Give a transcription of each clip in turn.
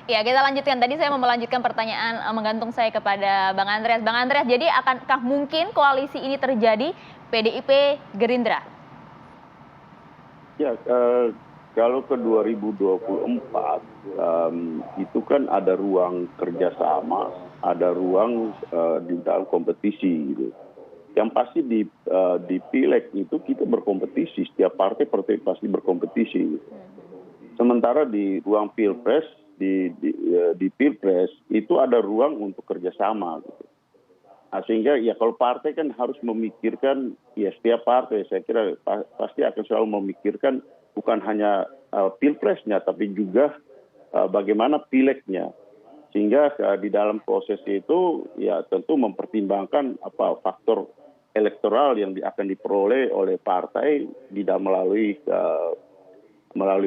Ya, kita lanjutkan. Tadi saya mau melanjutkan pertanyaan menggantung saya kepada Bang Andreas. Bang Andreas, jadi akankah mungkin koalisi ini terjadi PDIP Gerindra? Ya, kalau ke 2024 itu kan ada ruang kerjasama, ada ruang di dalam kompetisi gitu. Yang pasti di pileg itu kita berkompetisi, setiap partai pasti berkompetisi. Sementara di ruang pilpres, di pilpres itu ada ruang untuk kerjasama gitu. Nah, sehingga ya kalau partai kan harus memikirkan, ya setiap partai saya kira pasti akan selalu memikirkan bukan hanya pilpresnya tapi juga bagaimana pilegnya. Sehingga di dalam proses itu ya tentu mempertimbangkan apa faktor elektoral yang akan diperoleh oleh partai di dalam melalui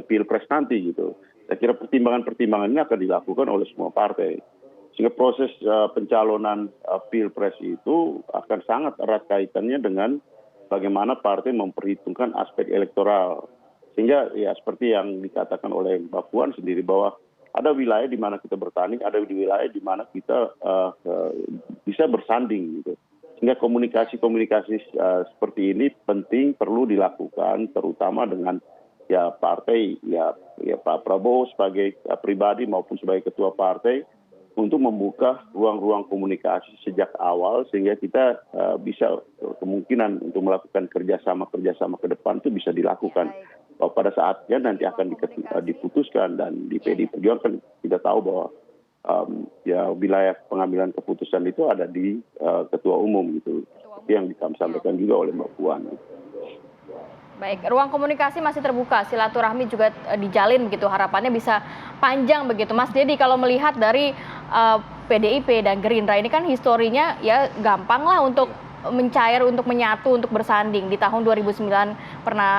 pilpres nanti gitu. Saya kira pertimbangan-pertimbangan ini akan dilakukan oleh semua partai. Sehingga proses pencalonan pilpres itu akan sangat erat kaitannya dengan bagaimana partai memperhitungkan aspek elektoral. Sehingga ya seperti yang dikatakan oleh Mbak Puan sendiri bahwa ada wilayah di mana kita bertanding, ada di wilayah di mana kita bisa bersanding gitu. Sehingga komunikasi-komunikasi seperti ini penting, perlu dilakukan, terutama dengan ya partai, ya Pak Prabowo sebagai pribadi maupun sebagai ketua partai, untuk membuka ruang-ruang komunikasi sejak awal sehingga kita bisa kemungkinan untuk melakukan kerjasama ke depan itu bisa dilakukan. Bahwa pada saatnya nanti akan diputuskan, dan di PDI Perjuangan kan kita tahu bahwa ya wilayah pengambilan keputusan itu ada di ketua umum gitu. Itu yang disampaikan juga oleh Mbak Puan. Baik, ruang komunikasi masih terbuka, silaturahmi juga dijalin begitu, harapannya bisa panjang begitu. Mas Dedi, kalau melihat dari PDIP dan Gerindra ini kan historinya ya gampang lah untuk mencair, untuk menyatu, untuk bersanding. Di tahun 2009 pernah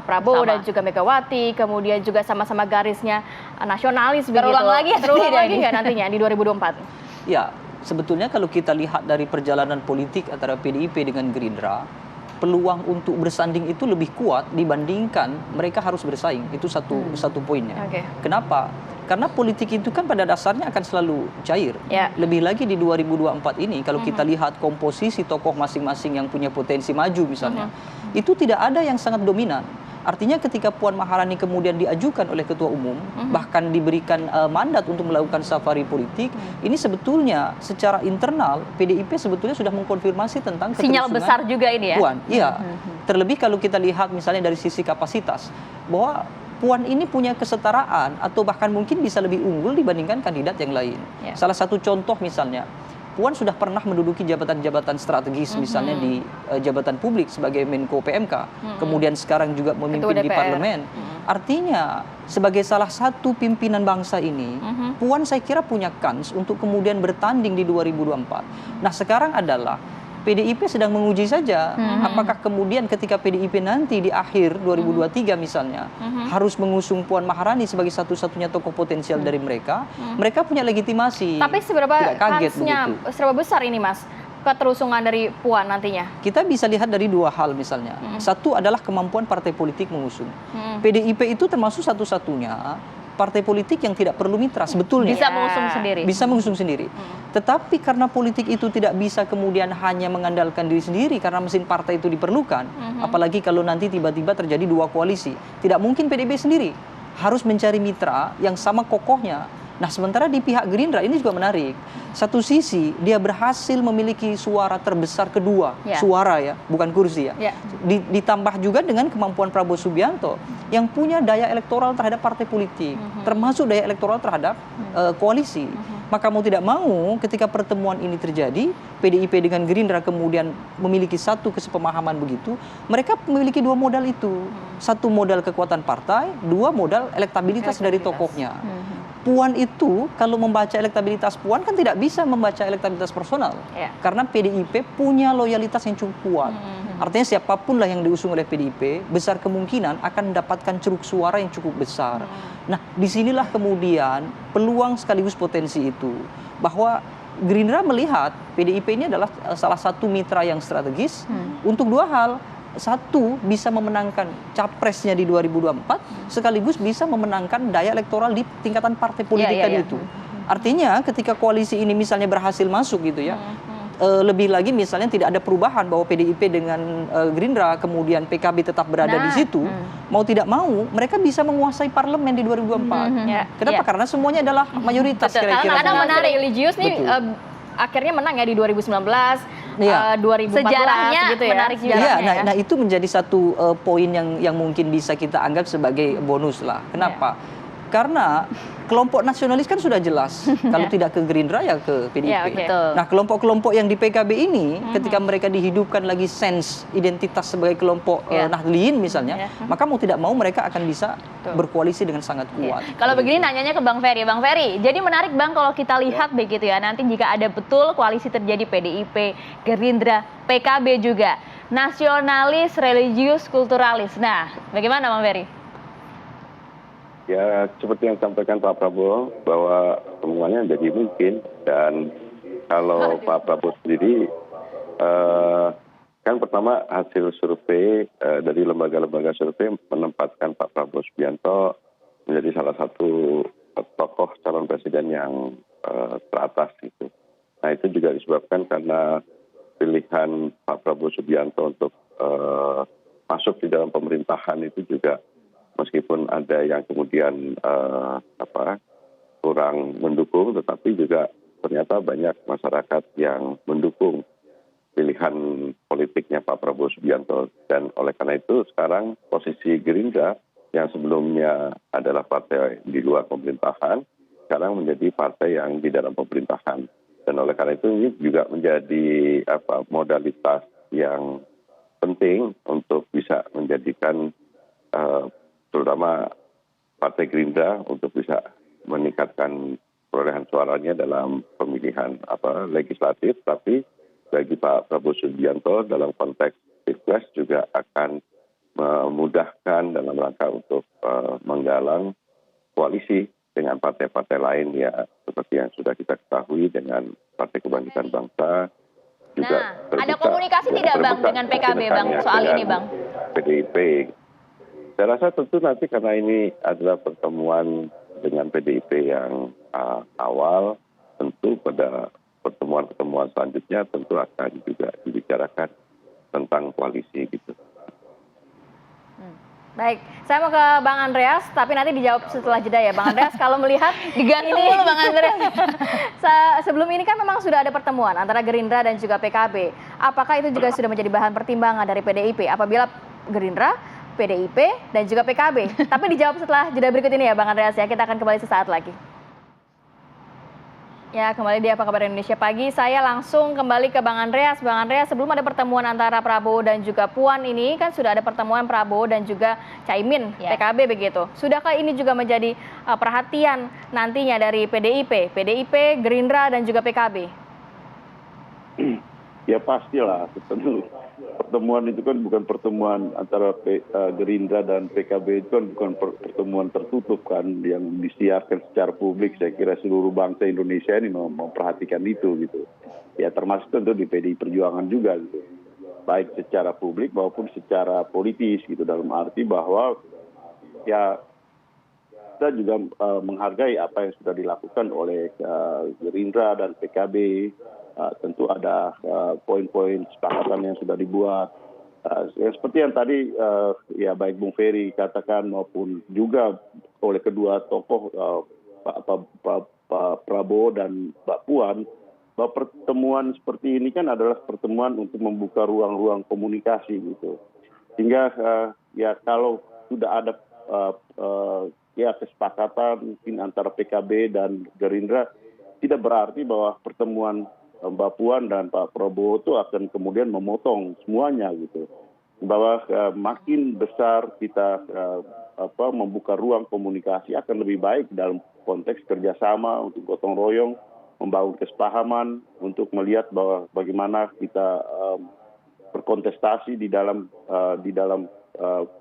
Prabowo dan juga Megawati, kemudian juga sama-sama garisnya nasionalis begitu. Terulang lagi nggak nantinya di 2024? Ya, sebetulnya kalau kita lihat dari perjalanan politik antara PDIP dengan Gerindra, peluang untuk bersanding itu lebih kuat dibandingkan mereka harus bersaing. Itu satu poinnya. Kenapa? Karena politik itu kan pada dasarnya akan selalu cair. Lebih lagi di 2024 ini kalau kita lihat komposisi tokoh masing-masing yang punya potensi maju misalnya, itu tidak ada yang sangat dominan. Artinya ketika Puan Maharani kemudian diajukan oleh Ketua Umum, bahkan diberikan mandat untuk melakukan safari politik, ini sebetulnya secara internal PDIP sebetulnya sudah mengkonfirmasi tentang sinyal besar juga ini ya? Puan. Iya. Terlebih kalau kita lihat misalnya dari sisi kapasitas, bahwa Puan ini punya kesetaraan atau bahkan mungkin bisa lebih unggul dibandingkan kandidat yang lain. Salah satu contoh misalnya, Puan sudah pernah menduduki jabatan-jabatan strategis, misalnya di jabatan publik sebagai Menko PMK, kemudian sekarang juga memimpin di parlemen. Artinya sebagai salah satu pimpinan bangsa ini, Puan saya kira punya kans untuk kemudian bertanding di 2024. Nah sekarang adalah PDIP sedang menguji saja apakah kemudian ketika PDIP nanti di akhir 2023 misalnya harus mengusung Puan Maharani sebagai satu-satunya tokoh potensial dari mereka, mereka punya legitimasi. Tapi seberapa kansnya, seberapa besar ini Mas keterusungan dari Puan nantinya? Kita bisa lihat dari dua hal misalnya. Satu adalah kemampuan partai politik mengusung. PDIP itu termasuk satu-satunya partai politik yang tidak perlu mitra sebetulnya. Bisa mengusung sendiri. Bisa mengusung sendiri. Tetapi karena politik itu tidak bisa kemudian hanya mengandalkan diri sendiri karena mesin partai itu diperlukan. Apalagi kalau nanti tiba-tiba terjadi dua koalisi. Tidak mungkin PDIP sendiri. Harus mencari mitra yang sama kokohnya. Nah sementara di pihak Gerindra ini juga menarik. Satu sisi dia berhasil memiliki suara terbesar kedua. Suara ya, bukan kursi ya. Ditambah juga dengan kemampuan Prabowo Subianto yang punya daya elektoral terhadap partai politik. Termasuk daya elektoral terhadap koalisi. Maka mau tidak mau ketika pertemuan ini terjadi, PDIP dengan Gerindra kemudian memiliki satu kesepemahaman begitu, mereka memiliki dua modal itu. Satu modal kekuatan partai, dua modal elektabilitas dari tokohnya. Puan itu kalau membaca elektabilitas Puan kan tidak bisa membaca elektabilitas personal. Karena PDIP punya loyalitas yang cukup kuat. Artinya siapapun lah yang diusung oleh PDIP, besar kemungkinan akan mendapatkan ceruk suara yang cukup besar. Nah, disinilah kemudian peluang sekaligus potensi itu. Bahwa Gerindra melihat PDIP ini adalah salah satu mitra yang strategis untuk dua hal. satu bisa memenangkan capresnya di 2024 sekaligus bisa memenangkan daya elektoral di tingkatan partai politik tadi itu. Artinya ketika koalisi ini misalnya berhasil masuk gitu ya, lebih lagi misalnya tidak ada perubahan bahwa PDIP dengan Gerindra kemudian PKB tetap berada di situ, mau tidak mau mereka bisa menguasai parlemen di 2024. Kenapa? Karena semuanya adalah mayoritas kira-kira. Karena menarik religius nih akhirnya menang ya di 2019, 2014 sejarahnya gitu ya. menarik juga. Iya, nah itu menjadi satu poin yang mungkin bisa kita anggap sebagai bonus lah. Kenapa? Karena kelompok nasionalis kan sudah jelas. Kalau tidak ke Gerindra ya ke PDIP. Nah, kelompok-kelompok yang di PKB ini ketika mereka dihidupkan lagi sense identitas sebagai kelompok Nahdliyin misalnya, maka mau tidak mau mereka akan bisa berkoalisi dengan sangat kuat. Kalau begini nanyanya ke Bang Ferry. Bang Ferry, jadi menarik Bang kalau kita lihat begitu ya, nanti jika ada betul koalisi terjadi PDIP, Gerindra, PKB juga, nasionalis, religius, kulturalis. Nah, bagaimana Bang Ferry? Ya, seperti yang disampaikan Pak Prabowo, bahwa semuanya jadi mungkin. Dan kalau Pak Prabowo sendiri, kan pertama hasil survei dari lembaga-lembaga survei menempatkan Pak Prabowo Subianto menjadi salah satu tokoh calon presiden yang teratas gitu. Nah, itu juga disebabkan karena pilihan Pak Prabowo Subianto untuk masuk di dalam pemerintahan itu juga, meskipun ada yang kemudian kurang mendukung, tetapi juga ternyata banyak masyarakat yang mendukung pilihan politiknya Pak Prabowo Subianto. Dan oleh karena itu sekarang posisi Gerindra yang sebelumnya adalah partai di luar pemerintahan, sekarang menjadi partai yang di dalam pemerintahan. Dan oleh karena itu ini juga menjadi modalitas yang penting untuk bisa menjadikan terutama Partai Gerindra untuk bisa meningkatkan perolehan suaranya dalam pemilihan legislatif, tapi bagi Pak Prabowo Subianto dalam konteks pilpres juga akan memudahkan dalam rangka untuk menggalang koalisi dengan partai-partai lain ya, seperti yang sudah kita ketahui dengan Partai Kebangkitan Bangsa. Juga ada komunikasi tidak Bang dengan PKB Bang soal ini Bang? PDIP. Saya rasa tentu nanti karena ini adalah pertemuan dengan PDIP yang awal, tentu pada pertemuan-pertemuan selanjutnya tentu akan juga dibicarakan tentang koalisi gitu. Baik, saya mau ke Bang Andreas, tapi nanti dijawab setelah jeda ya Bang Andreas. Kalau melihat digantung dulu Bang Andreas. Sebelum ini kan memang sudah ada pertemuan antara Gerindra dan juga PKB. Apakah itu juga sudah menjadi bahan pertimbangan dari PDIP apabila Gerindra, PDIP, dan juga PKB? Tapi dijawab setelah jeda berikut ini ya Bang Andreas ya. Kita akan kembali sesaat lagi. Ya, kembali di Apa Kabar Indonesia Pagi. Saya langsung kembali ke Bang Andreas. Bang Andreas, sebelum ada pertemuan antara Prabowo dan juga Puan ini, kan sudah ada pertemuan Prabowo dan juga Caimin, PKB begitu. Sudahkah ini juga menjadi perhatian nantinya dari PDIP, Gerindra, dan juga PKB? Ya pastilah, tentu. Pertemuan itu kan bukan pertemuan antara Gerindra dan PKB, itu kan bukan pertemuan tertutup kan yang disiarkan secara publik. Saya kira seluruh bangsa Indonesia ini memperhatikan itu gitu. Ya termasuk tentu di PDI Perjuangan juga gitu. Baik secara publik maupun secara politis gitu, dalam arti bahwa ya kita juga menghargai apa yang sudah dilakukan oleh Gerindra dan PKB. Tentu ada poin-poin kesepakatan yang sudah dibuat. Seperti yang tadi ya baik Bung Ferry katakan maupun juga oleh kedua tokoh Pak Prabowo dan Mbak Puan, bahwa pertemuan seperti ini kan adalah pertemuan untuk membuka ruang-ruang komunikasi gitu. Sehingga ya kalau sudah ada ya kesepakatan mungkin antara PKB dan Gerindra, tidak berarti bahwa pertemuan Mbak Puan dan Pak Prabowo itu akan kemudian memotong semuanya gitu. Bahwa makin besar kita membuka ruang komunikasi akan lebih baik dalam konteks kerjasama untuk gotong royong, membangun kesepahaman, untuk melihat bahwa bagaimana kita berkontestasi di dalam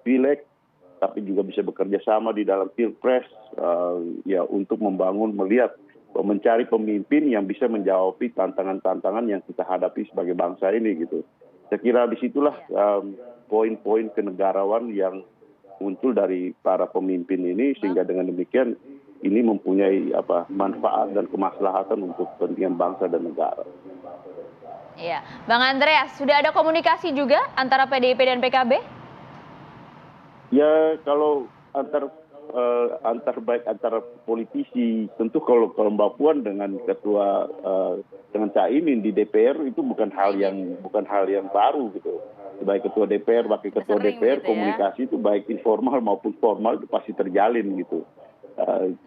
pileg, tapi juga bisa bekerja sama di dalam pilpres ya untuk membangun, melihat, mencari pemimpin yang bisa menjawab tantangan-tantangan yang kita hadapi sebagai bangsa ini gitu. Saya kira disitulah poin-poin kenegarawan yang muncul dari para pemimpin ini, sehingga dengan demikian ini mempunyai manfaat dan kemaslahatan untuk kepentingan bangsa dan negara. Iya, Bang Andreas, sudah ada komunikasi juga antara PDIP dan PKB? Ya, kalau antar politisi, tentu kalau Mbak Puan dengan ketua dengan Caimin di DPR itu bukan hal yang baru gitu. Baik ketua DPR, wakil ketua DPR, gitu komunikasi itu baik informal maupun formal itu pasti terjalin gitu.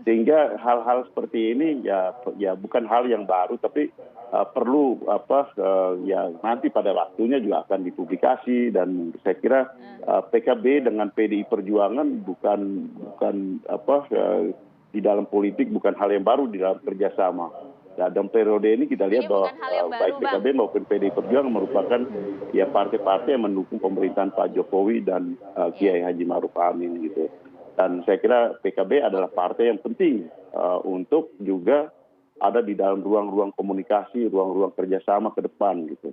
Sehingga hal-hal seperti ini ya bukan hal yang baru, tapi perlu ya nanti pada waktunya juga akan dipublikasi. Dan saya kira PKB dengan PDI Perjuangan bukan di dalam politik bukan hal yang baru di dalam kerjasama. Nah, dalam periode ini kita lihat bahwa baik PKB maupun PDI Perjuangan merupakan ya partai-partai yang mendukung pemerintahan Pak Jokowi dan Kiai Haji Ma'ruf Amin gitu. Dan saya kira PKB adalah partai yang penting untuk juga ada di dalam ruang-ruang komunikasi, ruang-ruang kerjasama ke depan gitu.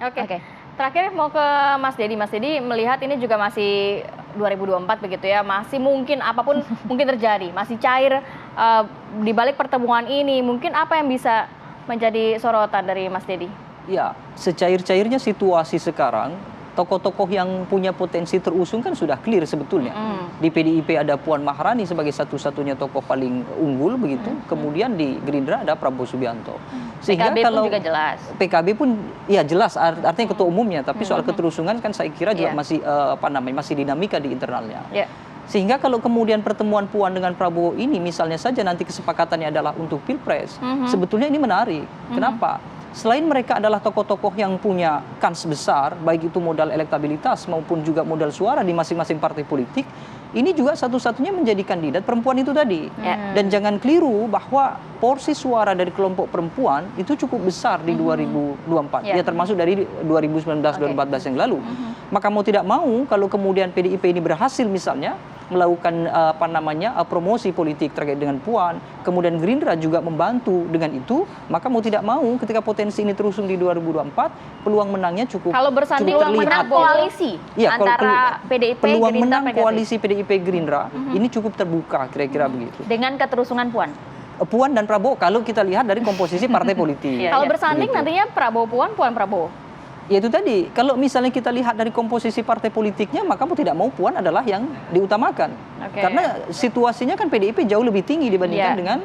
Oke. Terakhir mau ke Mas Dedi. Mas Dedi melihat ini juga masih 2024 begitu ya, masih mungkin apapun mungkin terjadi, masih cair di balik pertemuan ini. Mungkin apa yang bisa menjadi sorotan dari Mas Dedi? Ya, secair-cairnya situasi sekarang, tokoh-tokoh yang punya potensi terusung kan sudah clear sebetulnya. Di PDIP ada Puan Maharani sebagai satu-satunya tokoh paling unggul begitu. Kemudian di Gerindra ada Prabowo Subianto. Sehingga PKB kalau pun juga jelas. PKB pun ya jelas artinya ketua umumnya, tapi soal keterusungan kan saya kira juga masih masih dinamika di internalnya. Sehingga kalau kemudian pertemuan Puan dengan Prabowo ini misalnya saja nanti kesepakatannya adalah untuk Pilpres, sebetulnya ini menarik. Kenapa? Selain mereka adalah tokoh-tokoh yang punya kans besar, baik itu modal elektabilitas maupun juga modal suara di masing-masing partai politik, ini juga satu-satunya menjadi kandidat perempuan itu tadi. Dan jangan keliru bahwa porsi suara dari kelompok perempuan itu cukup besar di 2024. Ya termasuk dari 2019-2014 yang lalu. Maka mau tidak mau kalau kemudian PDIP ini berhasil misalnya melakukan promosi politik terkait dengan Puan, kemudian Gerindra juga membantu dengan itu, maka mau tidak mau ketika potensi ini terusung di 2024, peluang menangnya cukup kalau bersanding cukup menang koalisi antara PDIP, peluang Gerindra, menang PKB. koalisi PDIP Gerindra ini cukup terbuka kira-kira begitu. Dengan keterusungan Puan. Puan dan Prabowo kalau kita lihat dari komposisi partai politik. Kalau bersanding begitu. nantinya Prabowo Puan, Puan Prabowo. Ya itu tadi, kalau misalnya kita lihat dari komposisi partai politiknya, maka mau tidak mau Puan adalah yang diutamakan. Karena situasinya kan PDIP jauh lebih tinggi dibandingkan dengan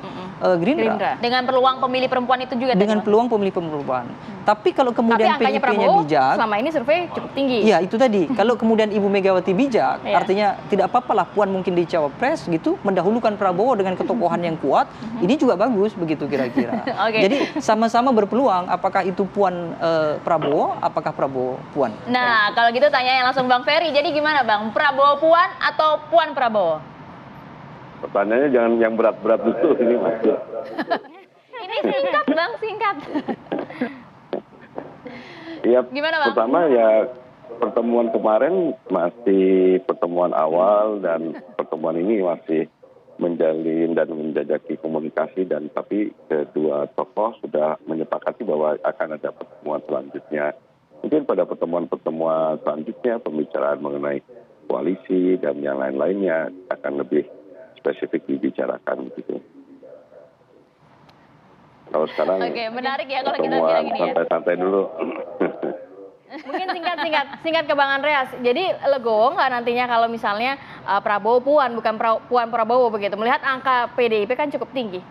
Gerindra. Dengan peluang pemilih perempuan itu juga. Dengan peluang pemilih perempuan. Tapi kalau kemudian angkanya PDIP-nya Prabowo bijak, selama ini survei cukup tinggi. Iya itu tadi, kalau kemudian Ibu Megawati bijak, artinya tidak apa-apalah Puan mungkin di cawapres gitu, mendahulukan Prabowo dengan ketokohan yang kuat, ini juga bagus begitu kira-kira. Jadi sama-sama berpeluang, apakah itu Puan Prabowo, apakah Prabowo Puan. Nah kalau gitu tanya yang langsung Bang Ferry, jadi gimana Bang, Prabowo Puan atau Puan Prabowo? Pertanyaannya jangan yang berat-berat dulu ini Mas. Ini singkat Bang, singkat. Ya, gimana, Bang? Pertama ya pertemuan kemarin masih pertemuan awal dan pertemuan ini masih menjalin dan menjajaki komunikasi, dan tapi kedua tokoh sudah menyepakati bahwa akan ada pertemuan selanjutnya. Mungkin pada pertemuan-pertemuan selanjutnya pembicaraan mengenai koalisi dan yang lain-lainnya akan lebih spesifik dibicarakan gitu. Kalau sekarang menarik ya kalau kita bilang pertemuan gini ya. santai-santai dulu. Mungkin singkat ke Bang Andreas. Jadi legowo nggak nantinya kalau misalnya Prabowo Puan bukan Puan Prabowo begitu? Melihat angka PDIP kan cukup tinggi.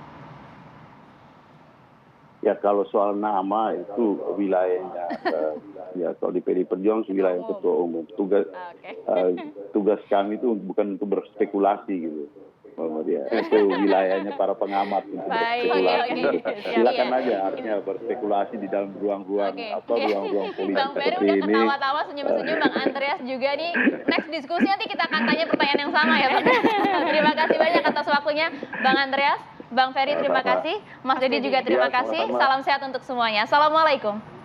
Ya kalau soal nama itu wilayahnya, ya kalau di PDI Perjuangan wilayah ketua umum. Tugas kami itu bukan untuk berspekulasi gitu. Ya, itu wilayahnya para pengamat untuk berspekulasi. Silakan aja artinya berspekulasi di dalam ruang-ruang ruang-ruang politik Bang Ferry seperti udah ini. ketawa-tawa senyum-senyum, Bang Andreas juga nih. Next diskusi nanti kita akan tanya pertanyaan yang sama ya Bang. Terima kasih banyak atas waktunya Bang Andreas, Bang Ferry terima kasih, Mas Dedi juga terima kasih. Salam sehat untuk semuanya. Assalamualaikum.